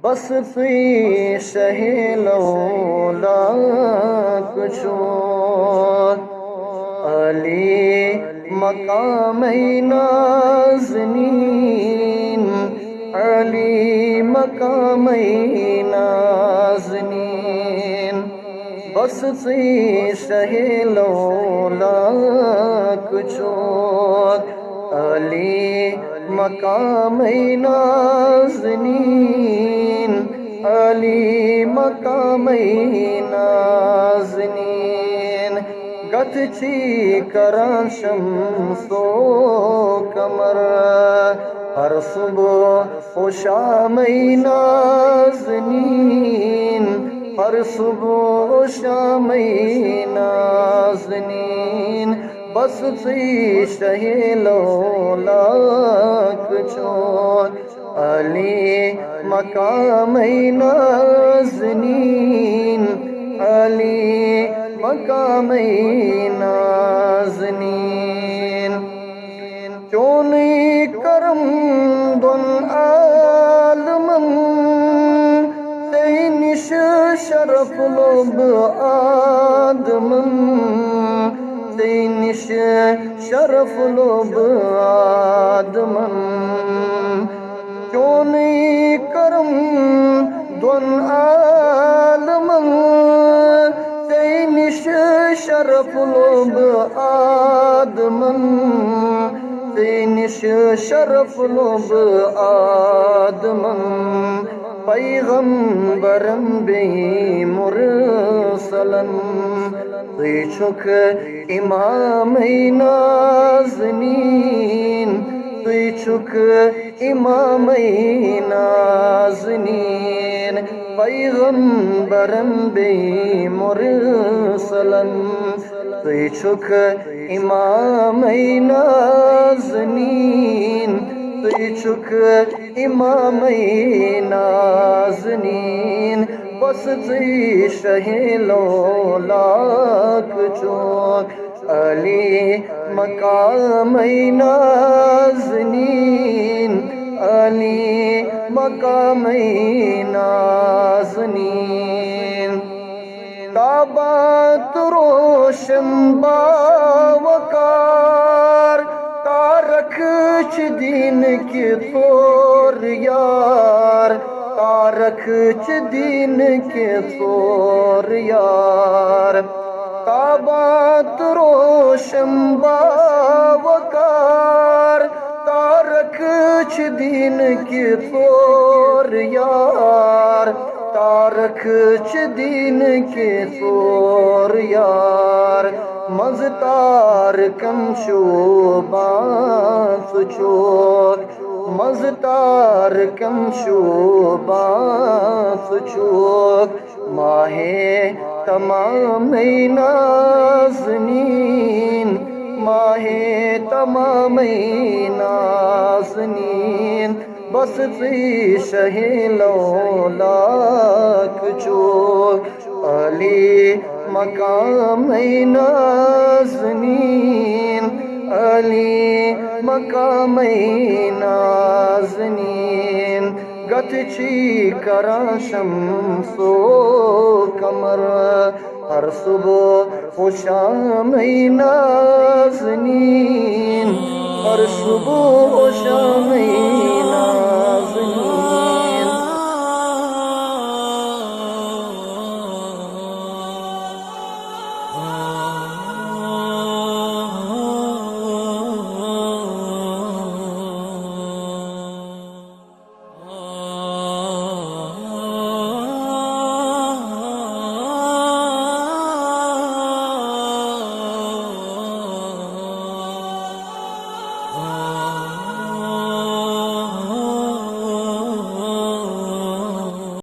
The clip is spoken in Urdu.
بس توی شہ لولاک چون علی مقام نازنین علی مقام نازنین بس توی شہ لولاک چون علی مقام نازنین علی مقام نازنین گت چی کران شمس و قمر ہر صبح و شام نازنین ہر صبح و شام نازنین بس توی شہ لولاک چون علی مقام نازنین علی مقام نازنین چون کرم دون عالمن تینش شرف لب آدمن تینش شرف لب آدمن چون کرم دون عالمن تینش شرف لب آدمن تینش شرف لب آدمن پیغمبرم بی مرسلن تی چھک امام نازنین تی چھک امام نازنین پیغمبرم بی مرسلن تی چھک امام نازنین تی چھک امام نازنین بس تی شہ لولاک چون علی مقام نازنین علی مقام نازنین تابات روشن باوقار تارک چھ دین کی طور یار تارک چھ دین کی طور یار تابات روشن باوقار تارک چھ دین کی طور یار تارک چھ دین کی طور یار مزتار کم شوبان سچوک مزتار کم شوبان سچوک ماہ تمام نازنین ماہ تمام نازنین بس تی شہ لولاک چون علی مقام نازنین علی مقام نازنین گت چی کران شمس و قمر ہر صبح و شام نازنین ہر صبح و شام